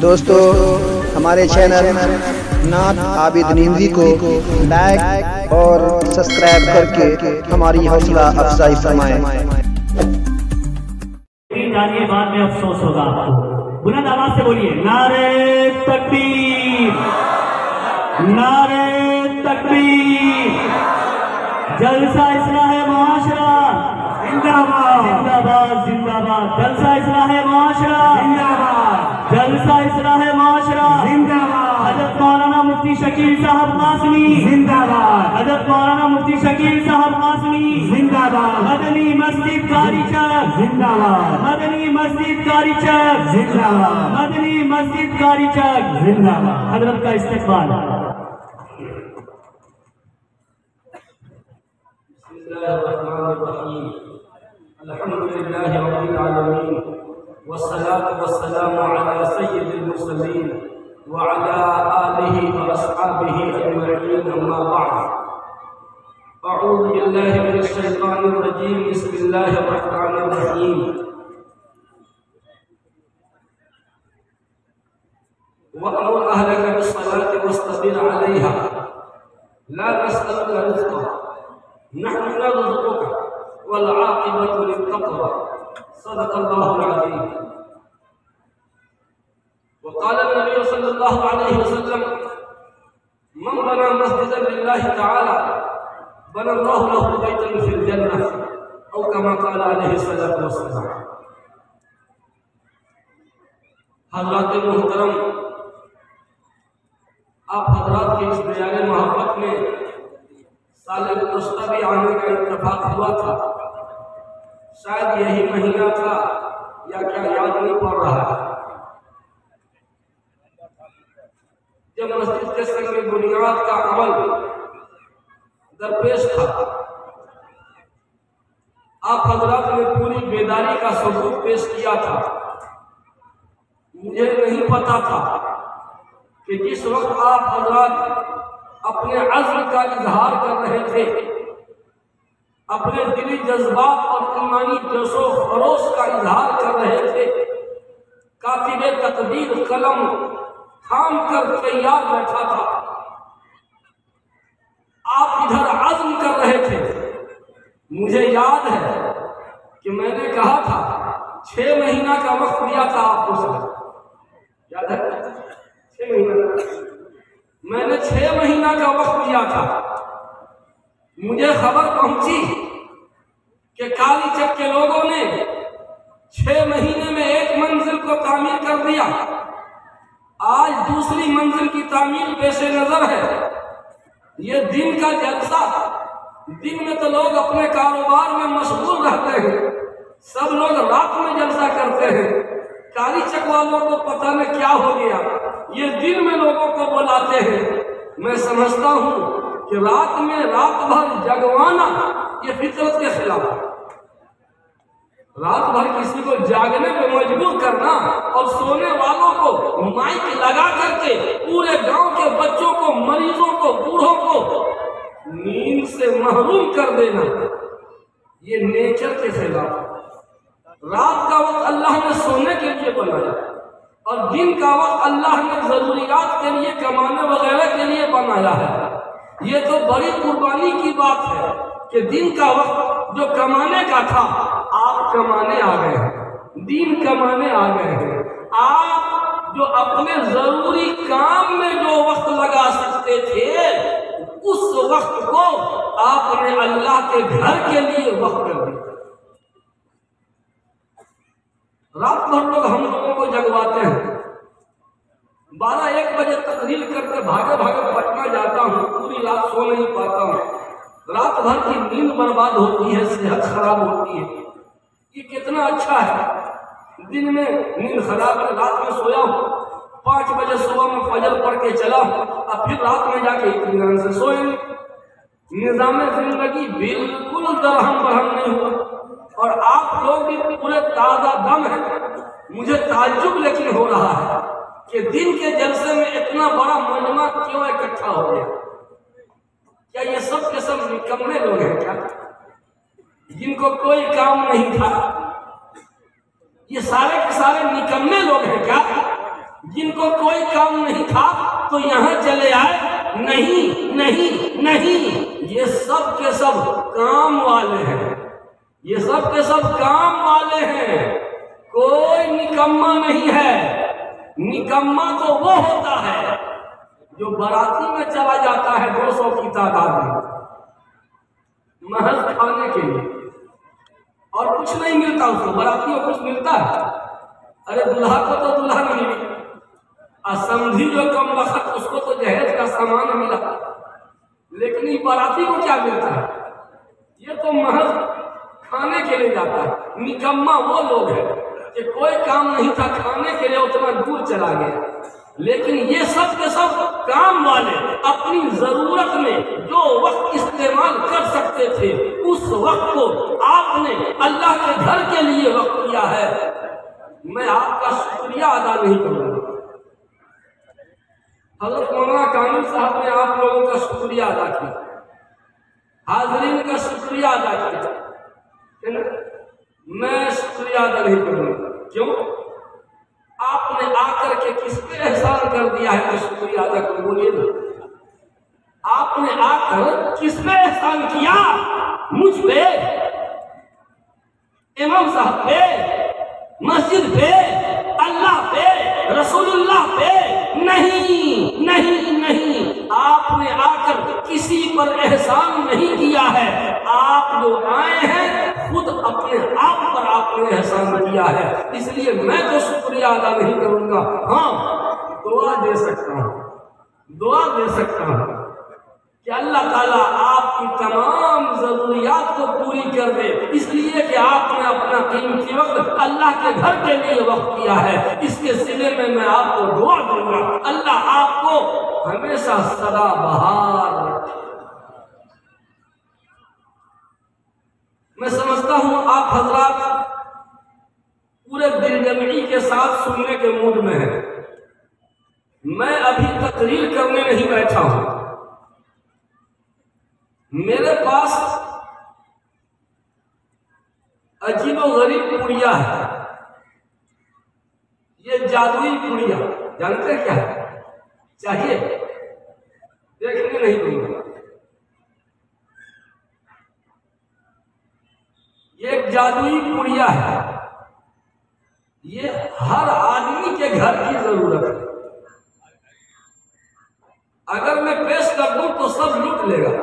दोस्तों हमारे चैनल नाथ आबिद नीमजी को लाइक और सब्सक्राइब करके हमारी हौसला अफजाई फरमाएं। बाद में अफसोस होगा आपको। बुलंद आवाज से बोलिए नारे तकबीर, नारे तकबीर। जलसा इस्लाह माशरा जिंदाबाद, जिंदाबाद जिंदाबाद। जलसा इस्लाह माशरा जिंदाबाद, जलसा इस्लाह माशरा जिंदाबाद। हजरत मौलाना मुफ्ती शकील साहब कासमी जिंदाबाद, हजरत मौलाना मुफ्ती शकील साहब कासमी जिंदाबाद। मदनी मस्जिद कारी चौक जिंदाबाद, मदनी मस्जिद कारी चौक जिंदाबाद, मदनी मस्जिद कारी चौक जिंदाबाद। हजरत का इस्तेकबाल। अल्हम्दुलिल्लाहि रब्बिल आलमीन वस्सलातु वस्सलामु अला सय्यिदिल मुरसलीन व अला आलिहि व अस्हाबिहि अजमईन, अम्मा बअद। अऊज़ु बिल्लाहि मिनश शैतानिर रजीम, बिस्मिल्लाहिर रहमानिर रहीम। वअमुर अहलका बिस्सलाति वस्तबिर अलैहा ला तस्अलुका रिज़्क़ा नहनु नरज़ुकुका वल आक़िबतु लित्तक़वा। सदक़ल्लाहुल अज़ीम। वक़ाल नबी सल्लल्लाहु अलैहि वसल्लम मन बना मस्जिदन लिल्लाहि तआला बनल्लाहु लहु बैतन फिल जन्नह औ कमा क़ाल अलैहि सल्लल्लाहु अलैहि वसल्लम। हज़रात मुहतरम, आप हज़रात की इस बयान मोहब्बत में साल गुज़श्ता भी आने का इत्तेफाक हुआ था। शायद यही महीना था या क्या याद नहीं पड़ रहा है, जब मस्जिद के संग बुनियाद का अमल दरपेश था। आप हजरात ने पूरी बेदारी का सबूत पेश किया था। मुझे नहीं पता था कि जिस वक्त आप हजरात अपने अज़्म का इजहार कर रहे थे, अपने दिली जज्बात और ईमानी जोशो खरोश का इजहार कर रहे थे, कातिबे तकदीर कलम थाम कर तैयार बैठा था। आप इधर अज़्म कर रहे थे। मुझे याद है कि मैंने कहा था 6 महीना का वक्त दिया था आपको। याद है? 6 महीना मैंने 6 महीना का वक्त दिया था। मुझे खबर पहुंची कि कालीचक के लोगों ने 6 महीने में एक मंजिल को तामीर कर दिया। आज दूसरी मंजिल की तामीर पेशे नजर है। ये दिन का जलसा, दिन में तो लोग अपने कारोबार में मशगूल रहते हैं, सब लोग रात में जलसा करते हैं। कालीचक वालों को पता नहीं क्या हो गया, ये दिन में लोगों को बुलाते हैं। मैं समझता हूँ कि रात में रात भर जगवाना ये फितरत के खिलाफ है। रात भर किसी को जागने पे मजबूर करना और सोने वालों को माइक लगा करके पूरे गांव के बच्चों को, मरीजों को, बूढ़ों को नींद से महरूम कर देना, ये नेचर के खिलाफ है। रात का वक्त अल्लाह ने सोने के लिए बनाया और दिन का वक्त अल्लाह ने जरूरियात के लिए, कमाने वगैरह के लिए बनाया है। ये तो बड़ी कुर्बानी की बात है कि दिन का वक्त जो कमाने का था, आप कमाने आ गए हैं, दिन कमाने आ गए हैं। आप जो अपने जरूरी काम में जो वक्त लगा सकते थे, उस वक्त को आपने अल्लाह के घर के लिए वक्त कर दिया। रात भर लोग हम लोगों को जगवाते हैं। 12-1 बजे तकरीर करके भागे भागे पटना जाता हूँ, पूरी रात सो नहीं पाता हूँ। रात भर की नींद बर्बाद होती है, सेहत खराब होती है। ये कितना अच्छा है, दिन में नींद खराब है, रात में सोया हूँ, 5 बजे सुबह में फजर पढ़ के चला हूँ, अब फिर रात में जाके इत्मीनान से सोए। निजाम जिंदगी बिल्कुल दरहम बरहम नहीं हुआ और आप लोग भी पूरे ताज़ा दम है। मुझे ताज्जुब लेकिन हो रहा है कि दिन के जलसे में इतना बड़ा मजमा क्यों इकट्ठा हो गया। क्या ये सब के सब निकम्मे लोग हैं क्या, जिनको कोई काम नहीं था? ये सारे के सारे निकम्मे लोग हैं क्या? जिनको कोई काम नहीं था तो यहाँ चले आए। नहीं नहीं नहीं, ये सब के सब काम वाले हैं, ये सब के सब काम वाले हैं। कोई निकम्मा नहीं है। निकम्मा तो वो होता है जो बाराती में चला जाता है 200 की तादाद में महज खाने के लिए, और कुछ नहीं मिलता उसको। बाराती को कुछ मिलता है? अरे दुल्हा को तो दुल्हा मिली, असमझी जो कम वक्त उसको तो जहेज का सामान मिला, लेकिन ये बाराती को क्या मिलता है? ये तो महज खाने के लिए जाता है। निकम्मा वो लोग हैं कि कोई काम नहीं था, खाने के लिए उतना दूर चला गया। लेकिन ये सब के सब काम वाले अपनी जरूरत में जो वक्त इस्तेमाल कर सकते थे उस वक्त को आपने अल्लाह के घर के लिए वक्त किया है। मैं आपका शुक्रिया अदा नहीं करूंगा। हज़रत मौलाना कामिल साहब ने आप लोगों का शुक्रिया अदा किया, हाजरीन का शुक्रिया अदा किया, है ना? मैं शुक्रिया अदा नहीं करूंगा। क्यों? आपने आकर के किस पे एहसान कर दिया है कि शुक्रिया अदा करूं? बोलिए ना। आपने आकर किस पे एहसान किया? मुझ पे, इमाम साहब पे, मस्जिद पे, अल्लाह पे, रसूलुल्लाह पे? नहीं नहीं नहीं, आपने आकर किसी पर एहसान नहीं किया है। आप जो आए हैं खुद अपने आप पर आपने एहसान किया है, इसलिए मैं तो शुक्रिया अदा नहीं करूंगा। हाँ, दुआ दे सकता हूँ, दुआ दे सकता हूँ कि अल्लाह ताला आपकी तमाम जरूरियात को पूरी कर दे, इसलिए कि आपने अपना कीमती वक्त अल्लाह के घर के लिए वक्त किया है। इसके सिले में मैं आपको दुआ दूंगा, अल्लाह आपको हमेशा सदा बहार रखे। मैं समझता हूं आप हजरात पूरे दिलजमगी के साथ सुनने के मूड में हैं। मैं अभी तकरीर करने नहीं बैठा हूं। मेरे पास अजीबोगरीब पुड़िया है। ये जादुई पुड़िया, जानते क्या है? चाहिए? देखने नहीं दूंगा। ये एक जादुई पुड़िया है। ये हर आदमी के घर की जरूरत है। अगर मैं पेश कर दूं तो सब लूट लेगा,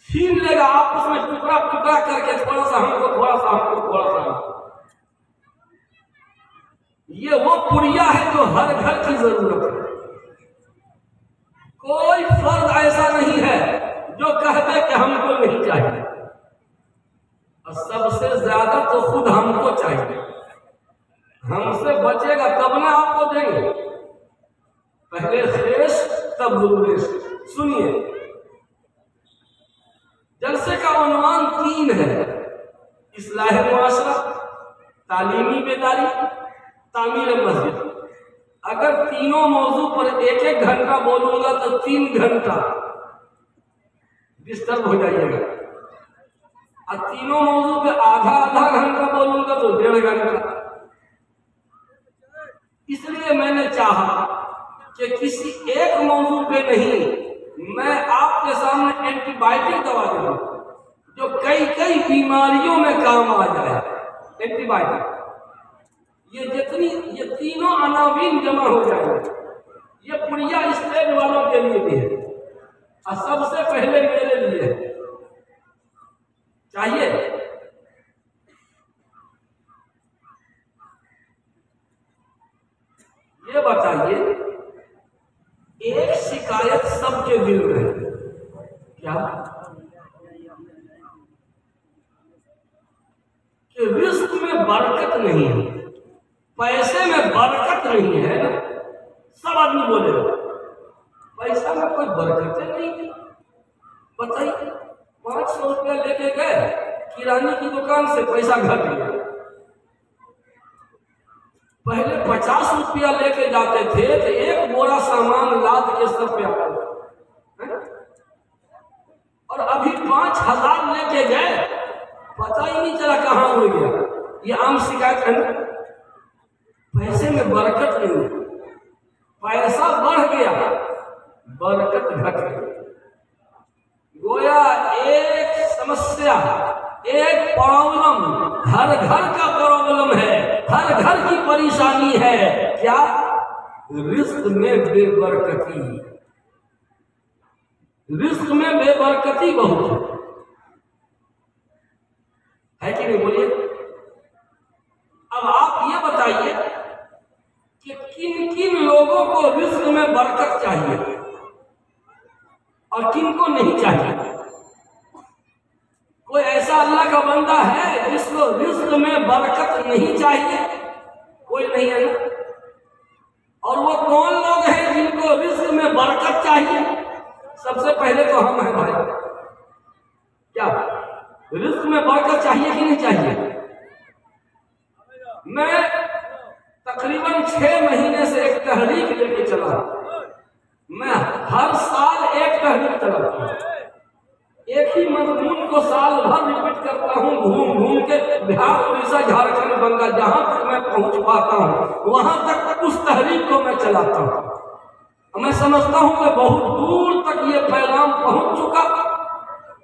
छीन लेगा, आपस में टुकड़ा टुकड़ा करके, थोड़ा सा हमको, थोड़ा सा हमको, थोड़ा सा हमको। ये वो पुड़िया है जो हर घर की जरूरत है। कोई फर्द ऐसा नहीं है जो कहते कि हमको नहीं चाहिए, और सबसे ज्यादा तो खुद हमको चाहिए। हमसे बचेगा तब ना आपको देंगे। पहले शेष तब गुरुदेश। सुनिए, जलसे का उन्वान 3 है: इस्लाह मुआशरा, तालीमी बेदारी, तामीर मस्जिद। अगर तीनों मौजू पर 1-1 घंटा बोलूंगा तो 3 घंटा डिस्टर्ब हो जाइएगा, और तीनों मौजू पे आधा घंटा बोलूंगा तो 1.5 घंटा। इसलिए मैंने चाहा कि किसी एक मौजू पे नहीं, मैं आपके सामने एंटीबायोटिक दवा दूं जो कई बीमारियों में काम आ जाए। एंटीबायोटिक ये तीनों अनावीन जमा हो जाएंगे। ये पुड़िया स्टेज वालों के लिए भी है, और सबसे पहले मेरे लिए है। चाहिए? ये बताइए, एक शिकायत सबके दिल में है, क्या? कि रिस्क में बरकत नहीं है, पैसे में बरकत नहीं है। सब आदमी बोलेगा पैसा में कोई बरकत नहीं है। बताइए, 500 रुपया लेके गए किराने की दुकान से, पैसा घट गया। पहले 50 रुपया लेके जाते थे तो एक बोरा सामान लाद के सब पे आता था, और अभी 5000 लेके गए, पता ही नहीं चला कहां हो गया। ये आम शिकायत है ना। पैसे में बरकत नहीं, पैसा बढ़ गया, बरकत घट गई। गोया एक समस्या, एक प्रॉब्लम हर घर का प्रॉब्लम है, हर घर की परेशानी है। क्या? रिस्क में बेबरकती, रिस्क में बेबरकती बहुत है कि नहीं? बोलिए। अब आप ये बताइए कि किन किन लोगों को रिस्क में बरकत चाहिए और किन को नहीं चाहिए। कोई ऐसा अल्लाह का बंदा है जिसको रिस्क में बरकत नहीं चाहिए? कोई नहीं है ना। और वो कौन लोग हैं जिनको रिस्क में बरकत चाहिए? सबसे पहले तो हम हैं भाई। क्या रिस्क में बरकत चाहिए कि नहीं चाहिए? मैं तकरीबन 6 महीने से एक तहरीक लेके चला। मैं हर साल एक तहरीक चलाता हूँ, एक ही मजमून को साल भर रिपीट करता हूँ, घूम घूम के बिहार, उड़ीसा, झारखंड, बंगाल, जहां तक मैं पहुंच पाता हूँ वहां तक उस तहरीक को मैं चलाता हूँ। मैं समझता हूँ कि बहुत दूर तक ये पैगाम पहुंच चुका,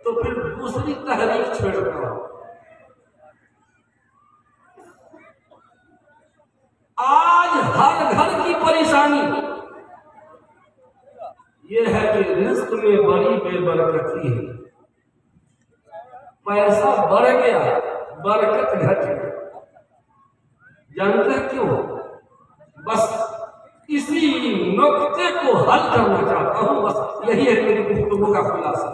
तो फिर दूसरी तहरीक छेड़ता हूँ। आज हर घर की परेशानी ये है कि रिस्क में बड़ी बेबरकती है। पैसा बढ़ गया, बरकत घट गई। जानते हैं क्यों? बस इसी नुक्ते को हल करना चाहता हूं। बस यही है मेरी गुफ्तगू का खुलासा।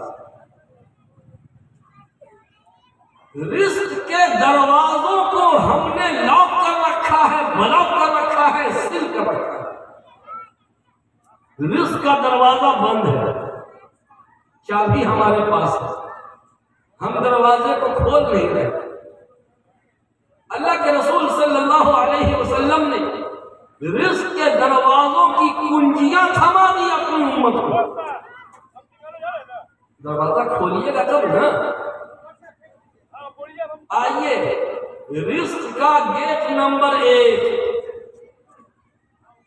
रिस्क के दरवाजों को हमने लॉक कर रखा है, ब्लॉक कर रखा है, सील कर रखा है। रिस्क का दरवाजा बंद है, चाबी हमारे पास है, हम दरवाजे को खोल नहीं रहे। अल्लाह के रसूल सल्लल्लाहु अलैहि वसल्लम ने रिस्क के दरवाजों की कुंजियां थमा दी अपनी उम्मत को। दरवाजा खोलिएगा तब ना। आइए, रिस्क का गेट नंबर 1,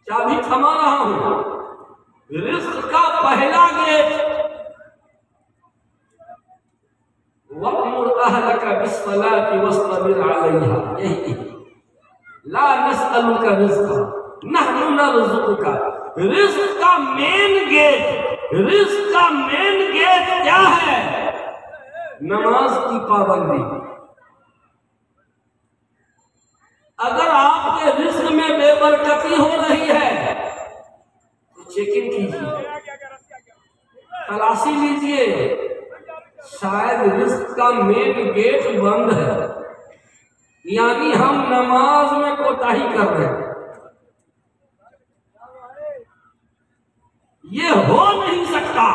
चाबी थमा रहा हूं। रिस्क का पहला गेट, वक़्मुर अहलका बिस्सलाति वस्ताबिर अलैहा। यही ला नस्अलुका रिज़्क़ा नहनु नरज़ुक़ुका। रिस्क का मेन गेट, रिस्क का मेन गेट क्या है? नमाज की पाबंदी। अगर आपके रिस्क में बेबरकती हो रही है तो चेकिंग कीजिए, तलाशी लीजिए, शायद रिस्क का मेन गेट बंद है, यानी हम नमाज में कोताही कर रहे हैं। ये हो नहीं सकता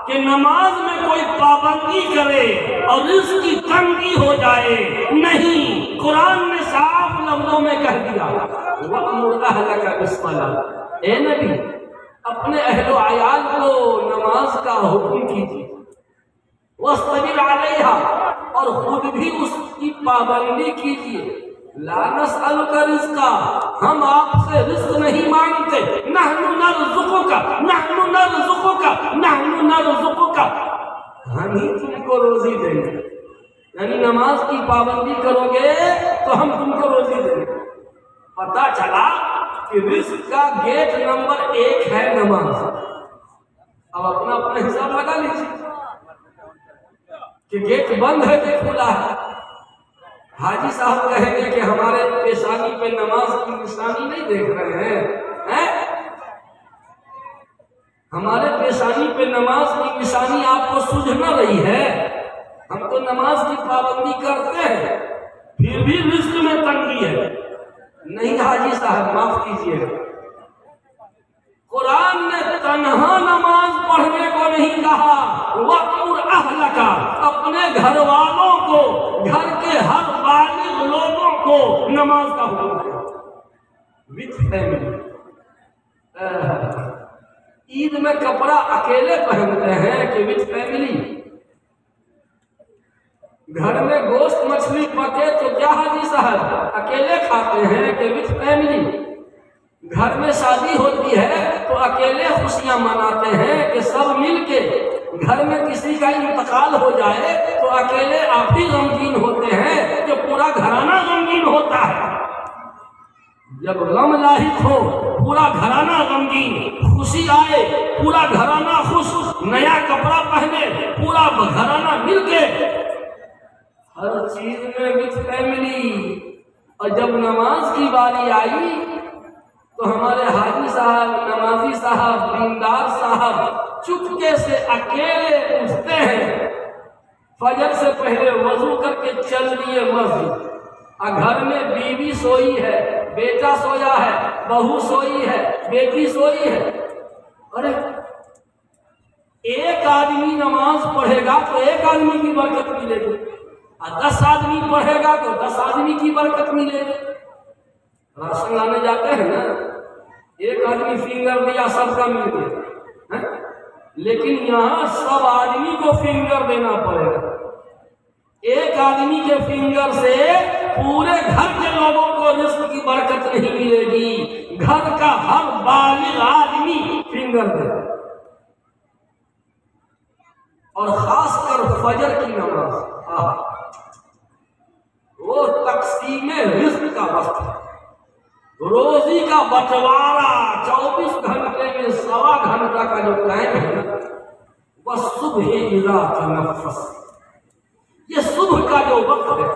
कि नमाज में कोई पाबंदी करे और रिस्क की तंगी हो जाए। नहीं, कुरान ने साफ लफ्जों में कह दिया, वक़्मुर अहलका बिस्सलात। ए नबी, अपने अहलो अयाल को नमाज का हुक्म कीजिए, वस्तबिर अलैहा, और खुद भी उसकी पाबंदी कीजिए। ला नस्अलुका रिज़्क़ा, हम आपसे रिस्क नहीं मांगते। नहनु नरज़ुक़ुका, नहनु नरज़ुक़ुका, नहनु नरज़ुक़ुका, हम ही तुमको रोजी देंगे। यानी नमाज की पाबंदी करोगे तो हम तुमको रोजी देंगे। पता चला कि रिस्क का गेट नंबर 1 है नमाज। अब अपना अपना हिसाब लगा लीजिए कि गेट बंद है कि खुला है। हाजी साहब कहेंगे कि हमारे पेशानी पे नमाज की निशानी नहीं देख रहे हैं? हमारे पेशानी पे नमाज की निशानी आपको सूझ न रही है? हम तो नमाज की पाबंदी करते हैं, फिर भी रिस्क में तंगी है। नहीं हाजी साहब, माफ कीजिए, कुरान ने तन्हा नमाज पढ़ने को नहीं कहा। वक़्मुर अहलका, अपने घर वालों को, घर के हर बालिग लोगों को नमाज का हुक्म दिया, विथ फैमिली। ईद में कपड़ा अकेले पहनते हैं कि विथ फैमिली? घर में गोश्त मछली पके तो क्या हाजी साहब अकेले खाते हैं कि विथ फैमिली? घर में शादी होती है तो अकेले खुशियां मनाते हैं कि सब मिलके। घर में किसी का इंतकाल हो जाए तो अकेले आप ही गमगीन होते हैं कि पूरा घराना गमगीन होता है। जब गम लाहिक हो पूरा घराना गमगीन, खुशी आए पूरा घराना खुश, नया कपड़ा पहने पूरा घराना मिलके, हर चीज में विथ फैमिली। और जब नमाज की बारी आई तो हमारे हाजी साहब, नमाजी साहब, दीनदार साहब चुपके से अकेले उठते हैं, फजर से पहले वजू करके चल दिए मस्जिद। और घर में बीवी सोई है, बेटा सोया है, बहू सोई है, बेटी सोई है। अरे एक आदमी नमाज पढ़ेगा तो एक आदमी की बरकत मिलेगी, और 10 आदमी पढ़ेगा तो 10 आदमी की बरकत मिलेगी। राशन लाने जाते हैं ना, एक आदमी फिंगर दिया सबका मिल गया, लेकिन यहाँ सब आदमी को फिंगर देना पड़ेगा। एक आदमी के फिंगर से पूरे घर के लोगों को रिस्क की बरकत नहीं मिलेगी। घर का हर बालिग आदमी फिंगर दे, और खासकर फजर की नमाज, वो तकसीमे रिस्क का वक्त है। रोजी का बंटवारा 24 घंटे में 1.25 घंटा का जो टाइम है ना, वह सुबह इज़ा तनफ़्फ़स, ये सुबह का जो वक्त है,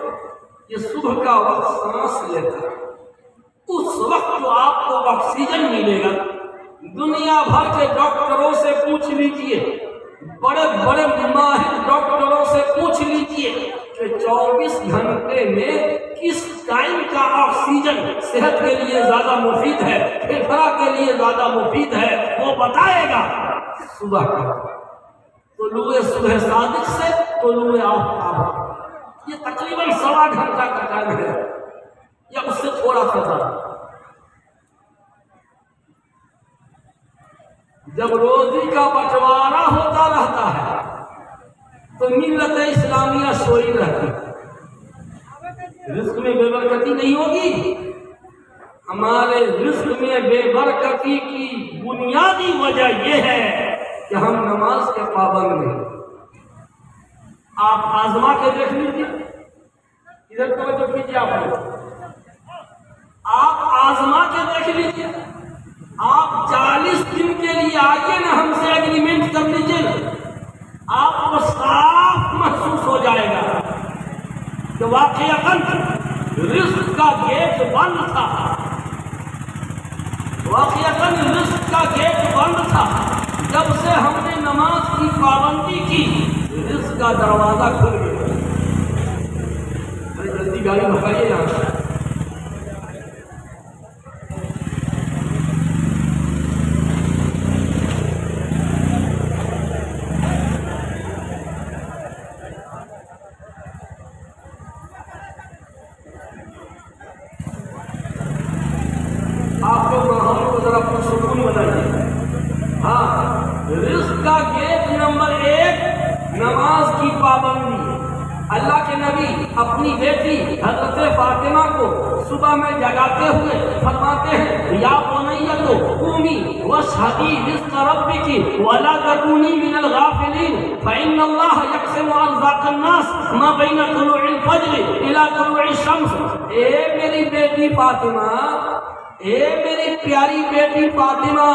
ये सुबह का वक्त सांस लेता है। उस वक्त जो आपको ऑक्सीजन मिलेगा, दुनिया भर के डॉक्टरों से पूछ लीजिए, बड़े बड़े माहिर डॉक्टरों से पूछ लीजिए कि 24 घंटे में किस टाइम का ऑक्सीजन सेहत के लिए ज्यादा मुफीद है, फेफड़ा के लिए ज्यादा मुफीद है, वो बताएगा। सुबह का तुलुए सुबह सादिक से तुलुए आफ्ताब, ये तकरीबन 1.25 घंटा का टाइम है, या उससे थोड़ा सा ज्यादा। जब रोजी का बंटवारा होता रहता है तो मिल्लत इस्लामिया सोई रहती है, रिस्क में बेबरकती नहीं होगी। हमारे रिस्क में बेबरकती की बुनियादी वजह यह है कि हम नमाज के पाबंद नहीं। आप आजमा के देख लीजिए, इधर तवज्जो कीजिए। आप आजमा के देख लीजिए, आप 40 दिन के लिए आइए ना, हमसे एग्रीमेंट कर लीजिए ना, आपको साफ महसूस हो जाएगा कि वाकईतन रिस्क का गेट बंद था, वाकईतन रिस्क का गेट बंद था। जब से हमने नमाज की पाबंदी की, रिस्क का दरवाजा खुल गया। अरे जल्दी गाड़ी भगाइए यहाँ से। आप लोग माहौल को जरा पुरसुकून बनाइए। हाँ, रिस्क का गेट नंबर 1 नमाज की पाबंदी। अल्लाह के नबी अपनी बेटी हजरत फातिमा को सुबह में जगाते हुए फरमाते हैं, या बुनय्यतु क़ूमी वशहदी रिज़्क़ रब्बिकी वला तकूनी मिनल गाफिलीन फ़इन्नल्लाह यक़सिमु अर्ज़ाक़न नास मा बैन तुलूइल फ़ज्र इला तुलूइश शम्स। ए मेरी बेटी फातिमा, ए मेरी प्यारी बेटी फातिमा,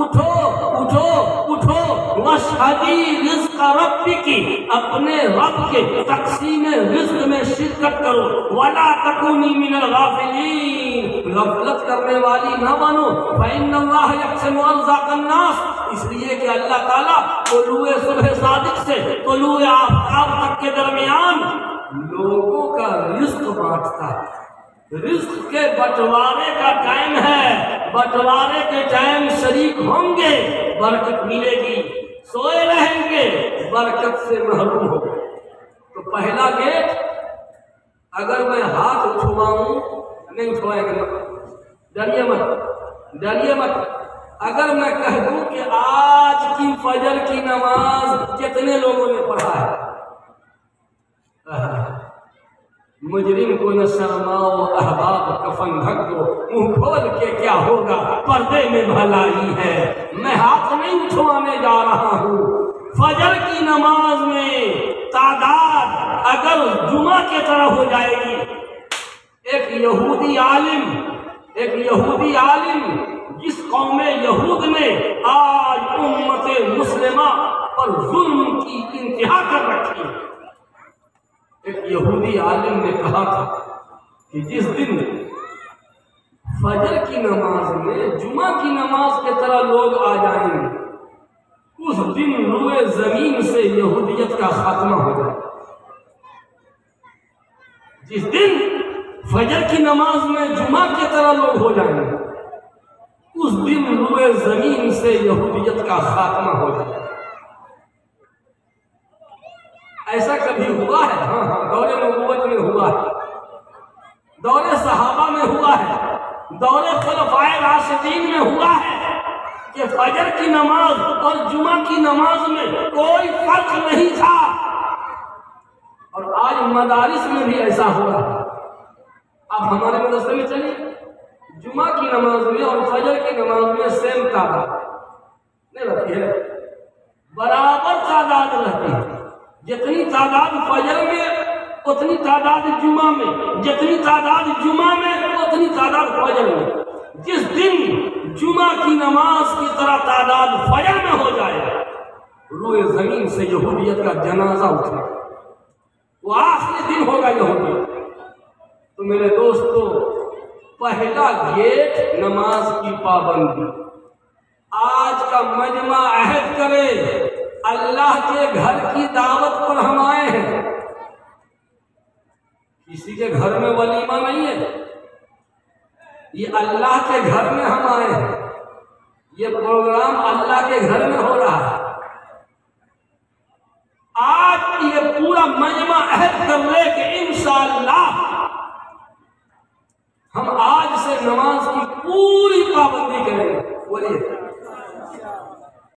उठो उठो उठो, वशहदी रिज़्क़ रब्बिकी, अपने रब के तक़सीम रिज़्क़ में शिरकत करो, वला तकूनी मिनल गाफिलीन, गफलत करने वाली न बनो, फ़इन्नल्लाह यक़सिमु अर्ज़ाक़न नास, इसलिए कि अल्लाह ताला तुलूए सुबह सादिक से तुलूए आफ्ताब तक के दरमियान लोगों का रिज़्क़ बांटता है। रिस्क के बंटवारे का टाइम है, बंटवारे के टाइम शरीक होंगे, बरकत मिलेगी, सोए रहेंगे, बरकत से महरूम हो गए। तो पहला गेट, अगर मैं हाथ उठवाऊं, नहीं उठवाएंगे, डरिए मत, डरिए मत। अगर मैं कह दूं कि आज की फजर की नमाज कितने लोगों ने पढ़ा है, मुजरिम को न शर्माओ अहबाब कफन ढक दो, मुंह खोल के क्या होगा पर्दे में भलाई है। मैं हाथ नहीं उठवाने जा रहा हूँ। फजर की नमाज में तादाद अगर जुमा की तरह हो जाएगी, एक यहूदी आलिम जिस कौम यहूद ने आज उम्मत मुस्लिमा पर जुल्म की इंतहा कर रखी है, एक यहूदी आलिम ने कहा था कि जिस दिन फजर की नमाज में जुमा की नमाज की तरह लोग आ जाएंगे, उस दिन रूए जमीन से यहूदियत का खात्मा हो जाए। जिस दिन फजर की नमाज में जुमा की तरह लोग हो जाएंगे, उस दिन रूए जमीन से यहूदियत का खात्मा हो जाए। ऐसा कभी हुआ है? हाँ, दौरे नबूवत में हुआ है, दौरे सहाबा में हुआ है, दौरे खुलफाए राशिदीन में हुआ है कि फजर की नमाज और जुमा की नमाज में कोई फर्क नहीं था। और आज मदारिस में भी ऐसा हो रहा है। अब हमारे मदरसे में चलिए, जुमा की नमाज में और फजर की नमाज में सेम तादाद नहीं रहती है, बराबर तादाद रहती है। जितनी तादाद फजर में उतनी तादाद जुमा में, जितनी तादाद जुमा में उतनी तादाद फजर में। जिस दिन जुमा की नमाज की तरह तादाद फजर में हो जाए, रूए जमीन से यहूदियत का जनाजा उठे, वो आखिरी दिन होगा यहूदियत। तो मेरे दोस्तों, पहला गेट नमाज की पाबंदी। आज का मजमा अहद करे, अल्लाह के घर की दावत पर हम आए हैं, किसी के घर में वलीमा नहीं है, ये अल्लाह के घर में हम आए हैं। ये प्रोग्राम अल्लाह के घर में हो रहा है। आज ये पूरा मजमा अहद कर ले कि इंशाअल्लाह हम आज से नमाज की पूरी पाबंदी करेंगे। बोलिए